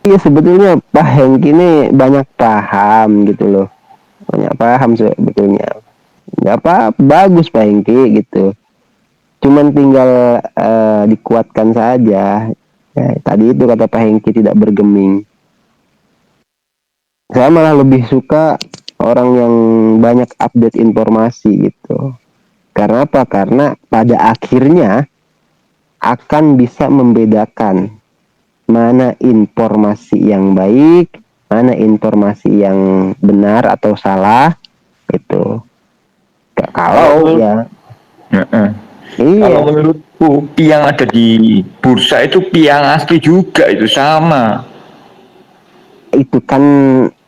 Iya sebetulnya Pak Hengki ini banyak paham gitu loh, banyak paham sebetulnya. Nggak apa, bagus Pak Hengki gitu. Cuman tinggal dikuatkan saja. Ya, tadi itu kata Pak Hengki tidak bergeming. Saya malah lebih suka orang yang banyak update informasi gitu. Karena apa? Karena pada akhirnya akan bisa membedakan mana informasi yang baik, mana informasi yang benar atau salah itu. Kalau Kalau menurut, ya Heeh. Kalau iya menurutku pi yang ada di bursa itu pi yang asli juga itu sama. itu kan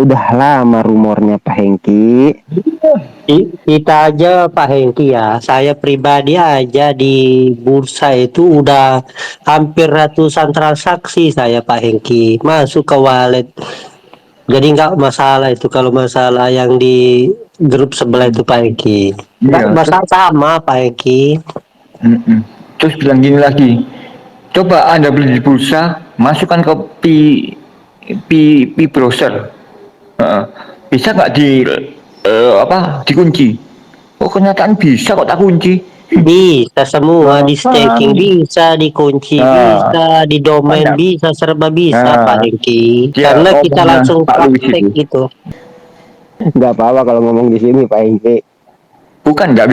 udah lama rumornya Pak Hengki. Kita aja Pak Hengki ya, saya pribadi aja di bursa itu udah hampir ratusan transaksi saya Pak Hengki masuk ke wallet. Jadi nggak masalah itu kalau masalah yang di grup sebelah itu Pak Hengki. Nggak Iya, terus masalah sama Pak Hengki. mm-mm. Terus bilang gini lagi, coba Anda beli di bursa, masukkan ke pi browser. Heeh. Bisa nggak apa dikunci? Oh kenyataan bisa kok tak kunci. Bisa semua, di staking Kan, bisa, dikunci nah, bisa, di domain banyak. bisa, serba bisa Pak Nah, Hengki. dia Karena kita ngomongnya langsung Pak Luis praktek itu. gitu. Nggak apa-apa kalau ngomong di sini Pak Hengki. Bukan nggak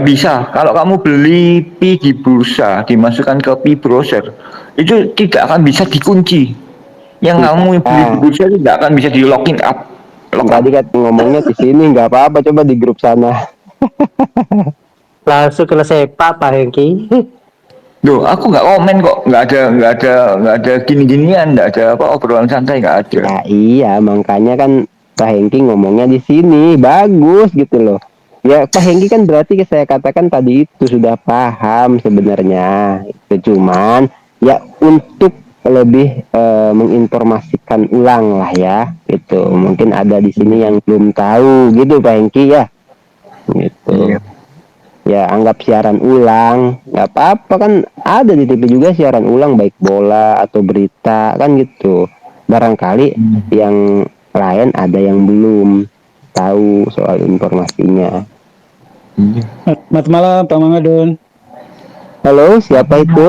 bisa. Kalau kamu beli pi di bursa, dimasukkan ke pi browser, itu tidak akan bisa dikunci. Yang kamu beli di Iya. bursa itu tidak akan bisa di login up, lock up. Tadi kan ngomongnya di sini nggak apa-apa, coba di grup sana. Langsung kena sepak Pak Hengki. Loh, aku nggak komen kok, nggak ada gini-ginian, nggak ada apa obrolan santai nggak ada. Ya iya, makanya kan Pak Hengki ngomongnya di sini bagus gitu loh. Ya Pak Hengki kan berarti saya katakan tadi itu sudah paham sebenarnya. Itu cuman ya untuk lebih menginformasikan ulang lah ya. Gitu. Mungkin ada di sini yang belum tahu gitu Pak Hengki ya. Gitu. Iya. Ya anggap siaran ulang, nggak apa-apa kan, ada di TV juga siaran ulang baik bola atau berita kan gitu. Barangkali yang lain ada yang belum tahu soal informasinya. Iya. Selamat malam Pak Mangadun. Halo, siapa itu?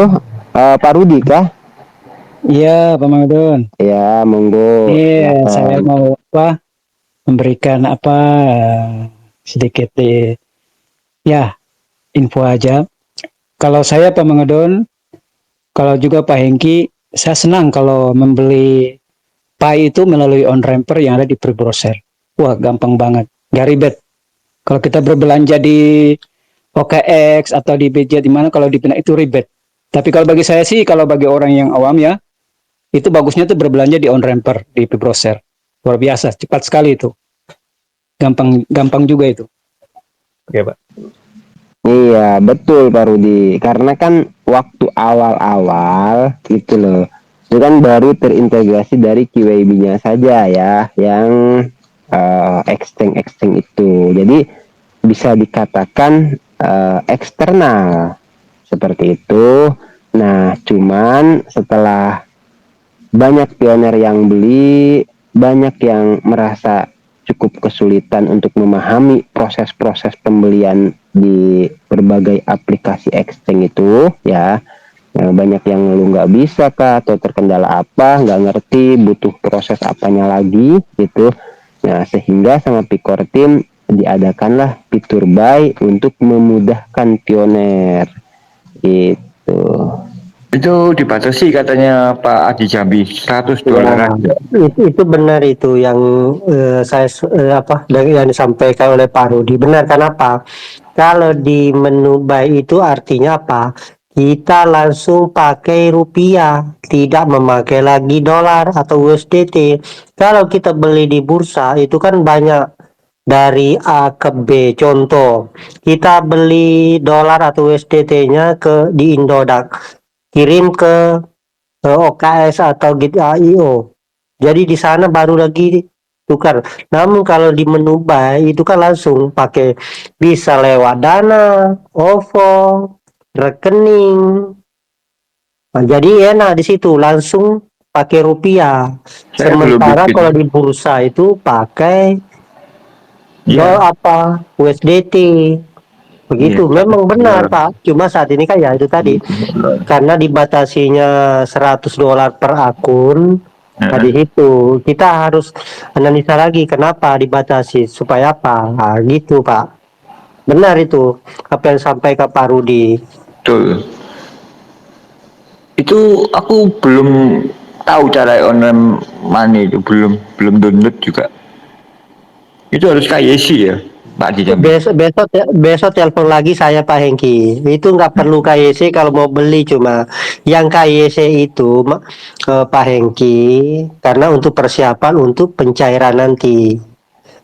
Pak Rudi kah? Iya Pak Mangadun. Ya monggo Saya silakan. mau memberikan sedikit ya info aja. Kalau saya Pak Mangadun, kalau juga Pak Hengki, saya senang kalau membeli Pi itu melalui on-ramper yang ada di pre-browser. Wah gampang banget, nggak ribet. Kalau kita berbelanja di OKX atau di BJ di mana kalau di Pinak itu ribet. Tapi kalau bagi saya sih, kalau bagi orang yang awam ya, itu bagusnya tuh berbelanja di on-ramper, di browser. Luar biasa, cepat sekali itu. Gampang gampang juga itu. Oke, Pak. Iya betul Pak Rudi, karena kan waktu awal-awal gitu loh, itu kan baru terintegrasi dari QAB-nya saja ya, yang exchange-exchange itu. Jadi bisa dikatakan eksternal seperti itu. Nah, cuman setelah banyak pioner yang beli, banyak yang merasa cukup kesulitan untuk memahami proses-proses pembelian di berbagai aplikasi exchange itu ya. Banyak yang lu nggak bisa kah atau terkendala apa, nggak ngerti, butuh proses apanya lagi gitu. Nah, sehingga sama Picor Team diadakanlah fitur buy untuk memudahkan pioner gitu. Itu dibatasi katanya Pak Adi Jambi, $100 Ya, aja. itu benar itu yang yang disampaikan oleh Pak Rudi. Benar kenapa? Kalau di menu buy itu artinya apa? Kita langsung pakai rupiah, tidak memakai lagi dolar atau USDT. Kalau kita beli di bursa itu kan banyak dari A ke B. Contoh, kita beli dolar atau USDT-nya di Indodax, kirim ke OKS atau Git.io. Jadi di sana baru lagi tukar. Namun kalau di menu buy itu kan langsung pakai, bisa lewat Dana, OVO, rekening. Nah, jadi enak di situ langsung pakai rupiah. Saya belum Sementara bikin. kalau di bursa itu pakai Iya. USDT. Iya. Begitu, memang benar Pak. Cuma saat ini kan ya itu tadi, karena dibatasinya $100 per akun. Nah di situ kita harus analisa lagi kenapa dibatasi supaya apa. Nah, gitu Pak. Benar itu apa yang sampaikan Pak Rudi. Betul. Itu aku belum tahu cara online money itu, belum download juga. Itu harus KYC ya, Pak Haji Jambi. Besok telepon lagi saya Pak Hengki. Itu nggak perlu KYC kalau mau beli, cuma yang KYC itu Pak Hengki karena untuk persiapan untuk pencairan nanti.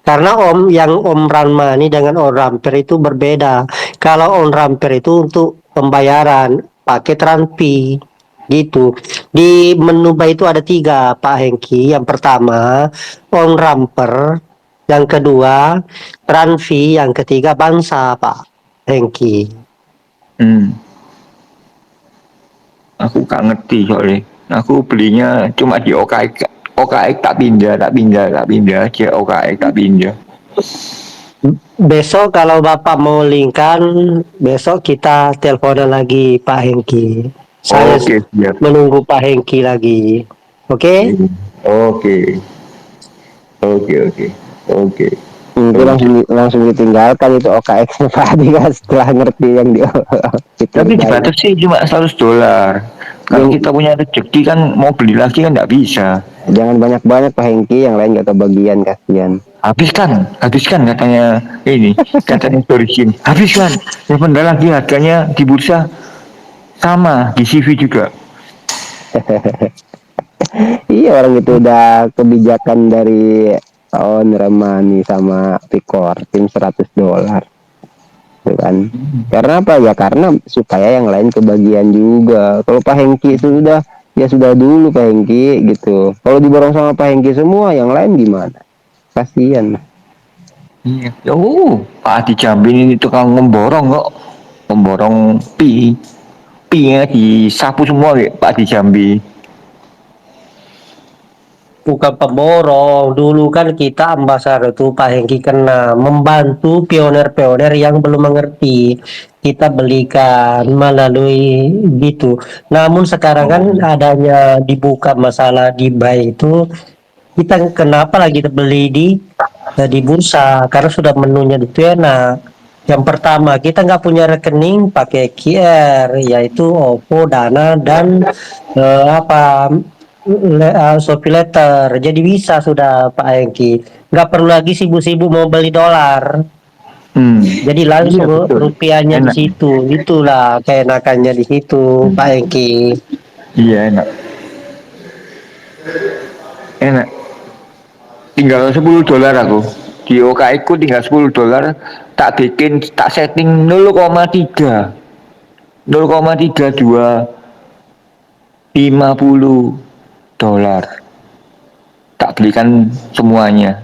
Karena yang Om Ranmani dengan Om Ramper itu berbeda. Kalau Om Ramper itu untuk pembayaran pakai Transpi gitu. Di menu buy itu ada 3 Pak Hengki. Yang pertama Om Ramper, yang kedua Transfi, yang ketiga Bangsa Pak Hengki. Aku gak ngerti soalnya. Aku belinya cuma di OKX. OKX tak pindah aja. OKX tak pindah. Besok kalau Bapak mau linkkan, besok kita teleponan lagi Pak Hengki. Saya Oke, siap. menunggu Pak Hengki lagi. Oke? Oke. Oke. Itu langsung ditinggalkan itu OKX-nya Pak Adi kan setelah ngerti yang di Tapi dibatasi cuma $100. Kalau kita punya rezeki kan mau beli lagi kan nggak bisa. Jangan banyak-banyak Pak Hengki, yang lain gak kebagian, kasihan. Habiskan katanya Torisin. Habiskan. Yang penting lagi harganya di bursa sama, di CV juga. Iya, orang itu udah kebijakan dari owner Money sama Vicor tim $100 tuh kan. Karena apa ya, karena supaya yang lain kebagian juga. Kalau Pak Hengki sudah ya sudah dulu Pak Hengki gitu. Kalau diborong sama Pak Hengki semua, yang lain gimana? Kasihan. Iya. Pak Adi Jambi ini tukang memborong kok. Memborong pi-nya disapu semua ya Pak Adi Jambi. Bukan pemborong. Dulu kan kita ambasador itu Pak Hengki kena membantu pioner-pioner yang belum mengerti. Kita belikan melalui gitu. Namun sekarang kan adanya dibuka masalah di buy itu, kita kenapa lagi beli di bursa karena sudah menunya itu enak. Yang pertama kita nggak punya rekening pakai QR, yaitu OVO, Dana dan Shopee Letter. Jadi bisa sudah Pak Hengki. Nggak perlu lagi sibuk-sibuk mau beli dolar. Jadi langsung Iya, betul. rupiahnya di Enak. situ. Itulah keenakannya di situ Pak Hengki. Iya, enak. Tinggal $10 aku. Di OKX ku tinggal $10, tak setting 0,3250 $. Tak belikan semuanya.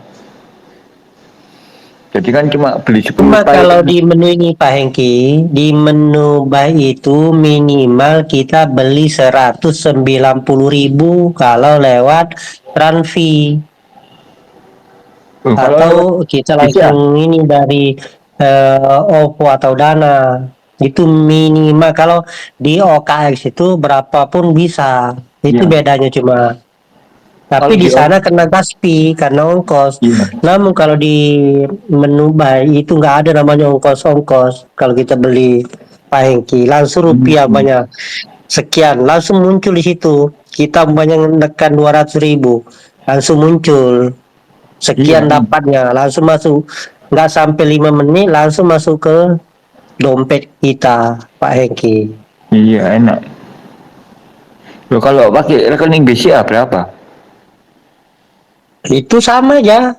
Jadi kan cuma beli 10 Cuma pie. kalau di menu ini Pak Hengki, di menu buy itu minimal kita beli 190.000 kalau lewat Transfi. Kalau Atau lewat kita bisa. langsung ini dari OVO atau Dana. Itu minimal. Kalau di OKX itu berapapun bisa. Itu Iya. bedanya cuma. Tapi Kalau di di sana kena gaspi karena ongkos. Iya. Namun kalau di menu buy itu nggak ada namanya ongkos-ongkos. Kalau kita beli Pak Hengki, langsung rupiah banyak sekian, langsung muncul di situ. Kita banyak menekan 200.000, langsung muncul sekian Iya. dapatnya, langsung masuk. Nggak sampai 5 menit langsung masuk ke dompet kita Pak Hengki. Iya, enak. Loh, kalau pakai rekening BCA berapa? Itu sama aja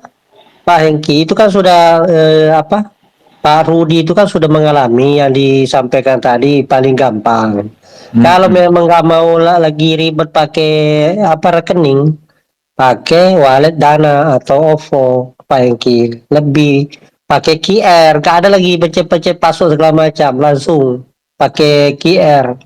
Pak Hengki, itu kan sudah Pak Rudi itu kan sudah mengalami yang disampaikan tadi paling gampang. Kalau memang nggak mau lagi ribet pakai rekening, pakai wallet Dana atau OVO Pak Hengki. Lebih pakai QR, nggak ada lagi becek-becek password segala macam, langsung pakai QR.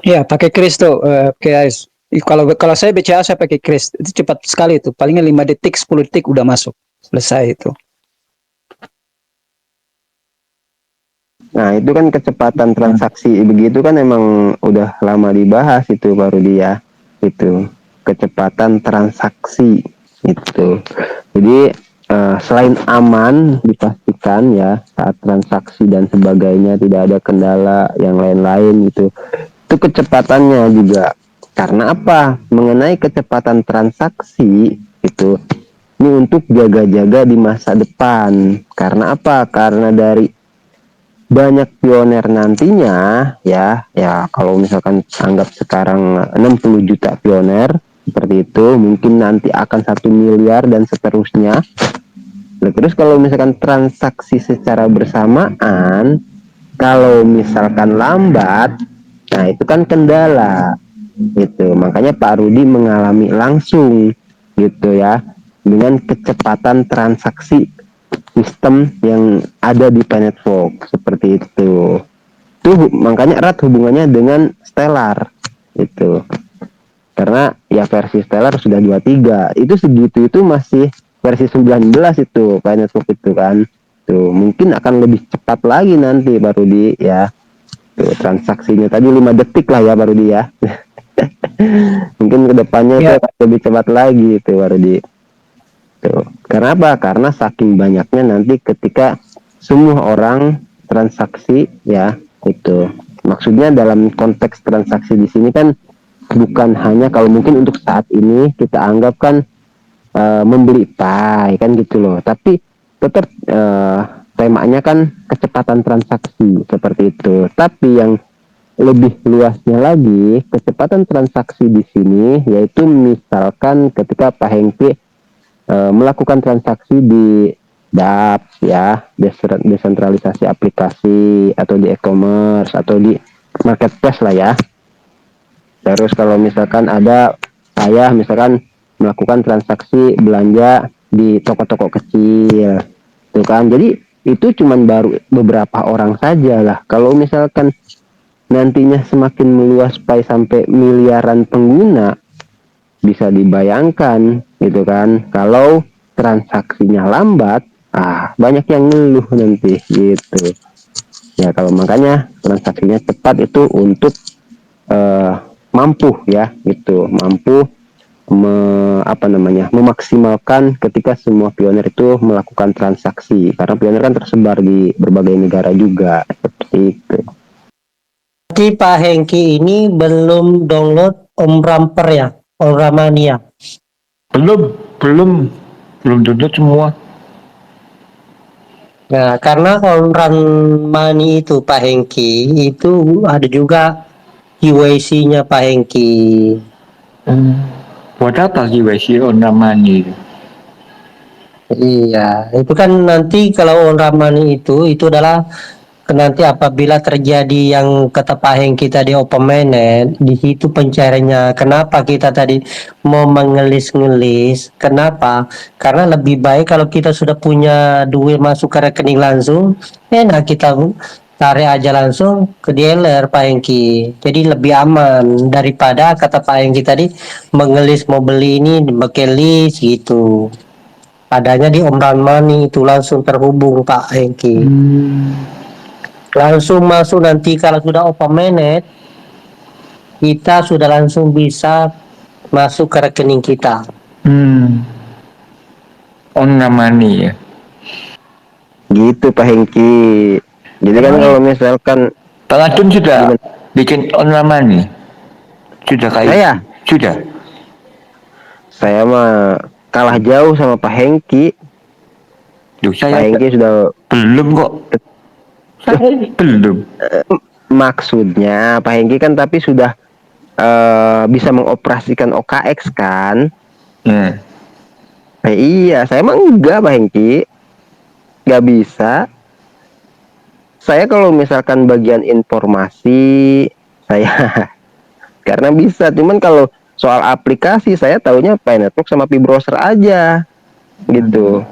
Ya, pakai Kristo, guys. Kalau saya BCA saya pakai Kris, itu cepat sekali itu. Palingnya 5 detik, 10 detik udah masuk. Selesai itu. Nah, itu kan kecepatan transaksi begitu kan emang udah lama dibahas itu baru dia itu kecepatan transaksi itu. Jadi selain aman dipastikan ya saat transaksi dan sebagainya tidak ada kendala yang lain-lain gitu. Itu kecepatannya juga. Karena apa? Mengenai kecepatan transaksi itu ini untuk jaga-jaga di masa depan. Karena apa? Karena dari banyak pioner nantinya ya kalau misalkan anggap sekarang 60 juta pioner seperti itu mungkin nanti akan 1 miliar dan seterusnya. Nah, terus kalau misalkan transaksi secara bersamaan kalau misalkan lambat nah itu kan kendala gitu, makanya Pak Rudi mengalami langsung gitu ya dengan kecepatan transaksi sistem yang ada di Planetfolk seperti itu. Tuh makanya erat hubungannya dengan Stellar itu. Karena ya versi Stellar sudah 23. Itu segitu itu masih versi 19 itu Planetfolk itu kan. Tuh mungkin akan lebih cepat lagi nanti baru di ya. Tuh transaksinya tadi 5 detik lah ya baru dia. Mungkin kedepannya itu Ya, akan lebih cepat lagi itu baru di. Tuh. Karena apa? Karena saking banyaknya nanti ketika semua orang transaksi ya itu. Maksudnya dalam konteks transaksi di sini kan bukan hanya kalau mungkin untuk saat ini kita anggap kan membeli pie kan gitu loh. Tapi tetap temanya kan kecepatan transaksi seperti itu. Tapi yang lebih luasnya lagi kecepatan transaksi di sini yaitu misalkan ketika Pak Hengki melakukan transaksi di DApp ya, desentralisasi aplikasi atau di e-commerce atau di marketplace lah ya. Terus kalau misalkan ada saya misalkan melakukan transaksi belanja di toko-toko kecil, tuh kan. Jadi itu cuman baru beberapa orang saja lah. Kalau misalkan nantinya semakin meluas sampai miliaran pengguna, bisa dibayangkan gitu kan kalau transaksinya lambat banyak yang ngeluh nanti gitu ya. Kalau makanya transaksinya cepat itu untuk mampu ya gitu, mampu memaksimalkan ketika semua pioner itu melakukan transaksi karena pioner kan tersebar di berbagai negara juga seperti itu. Berarti Pak Hengki ini belum download Om Ramper ya, Om Ramania. Belum, belum, belum download semua. Nah, karena Om Ramani itu Pak Hengki itu ada juga KYC-nya Pak Hengki. Buat apa KYC ornamani itu? Iya, itu kan nanti kalau Om Ramani itu adalah nanti apabila terjadi yang kata Pak Hengki tadi open mainnet, di situ pencairannya. Kenapa kita tadi mau mengelis-ngelis? Kenapa? Karena lebih baik kalau kita sudah punya duit masuk ke rekening langsung, enak kita tarik aja langsung ke dealer Pak Hengki. Jadi lebih aman daripada kata Pak Hengki tadi mengelis mau beli ini pakai list gitu. Adanya di Om Money itu langsung terhubung Pak Hengki. Langsung masuk nanti kalau sudah open mainnet kita sudah langsung bisa masuk ke rekening kita. Ornamani ya. Gitu Pak Hengki. Jadi kan kalau misalkan Bang Adun sudah gimana? bikin ornamani? Sudah Saya Sudah. saya mah kalah jauh sama Pak Hengki. Duh, Pak saya Hengki sudah belum kok. Saya belum. maksudnya Pak Hengki kan tapi sudah bisa mengoperasikan OKX kan? Ya. Iya, saya mah enggak Pak Hengki, nggak bisa. Saya kalau misalkan bagian informasi saya karena bisa, cuman kalau soal aplikasi saya taunya Pi Network sama Pi Browser aja gitu.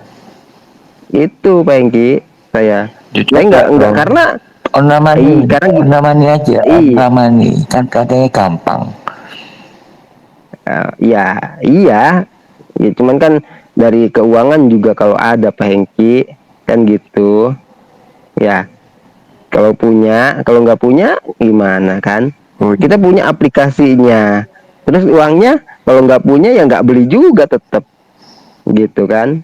Itu Pak Hengki saya. Saya enggak karena Ornamani, karena ornamani aja, iya, ornamani kan katanya gampang. Ya iya, ya cuman kan dari keuangan juga kalau ada Pak Hengki kan gitu ya. Kalau punya, kalau nggak punya gimana kan? Oh, Kita punya aplikasinya, terus uangnya kalau nggak punya ya nggak beli juga tetap gitu kan?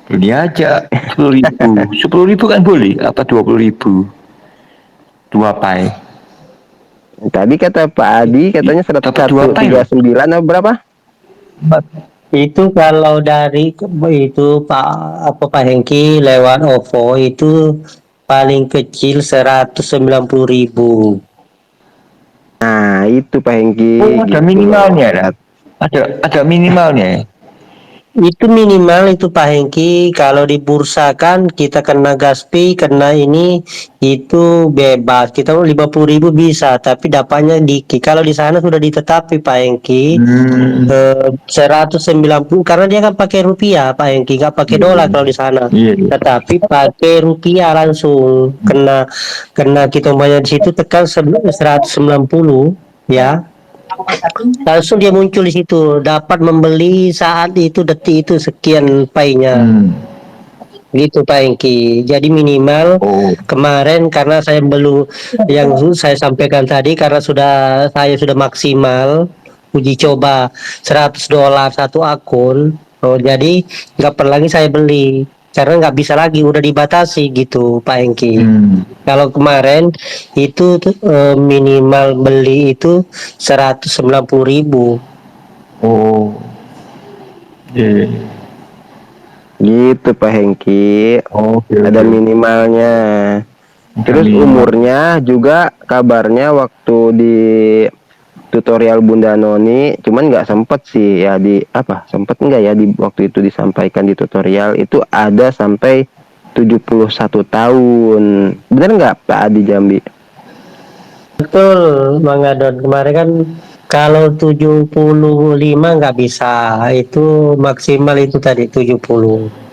beli aja 10.000. 10.000 kan boleh, apa 20.000? Dua pai. Tadi kata Pak Adi katanya Dapat dua pai loh. 139 atau berapa? Itu kalau dari itu Pak Hengki lewat OVO itu paling kecil 190.000. Nah itu Pak Hengki Oh, ada gitu loh. minimalnya lah. Ada minimalnya. Itu minimal itu Pak Hengki, kalau di bursa kan kita kena gaspi, kena ini itu bebas. Kita 50.000 bisa, tapi dapatnya dikit. Kalau di sana sudah ditetapi Pak Hengki, Hmm. 190 karena dia kan pakai rupiah Pak Hengki, nggak pakai dolar kalau di sana. Iya, iya. Tetapi pakai rupiah langsung kena kena kita bayar di situ tekan 190 ya. Langsung dia muncul di situ, dapat membeli saat itu detik itu sekian painya. Hmm. Gitu Pak Engki. Jadi minimal Oh. kemarin karena saya belum yang saya sampaikan tadi karena saya sudah maksimal uji coba $100 satu akun. Oh, jadi nggak perlu lagi saya beli karena nggak bisa lagi udah dibatasi gitu Pak Engki. Hmm. Kalau kemarin itu minimal beli itu 190.000. Oh. Iya. Gitu Pak Hengki. Oke, Ada oke. minimalnya. Terus Minimal. umurnya juga kabarnya waktu di tutorial Bunda Noni, cuman nggak sempet sih ya di apa sempet nggak ya di waktu itu disampaikan di tutorial itu ada sampai 71 tahun. Bener nggak Pak Adi Jambi? Betul, Bang Adon. Kemarin kan kalau 75 nggak bisa, itu maksimal itu tadi 70.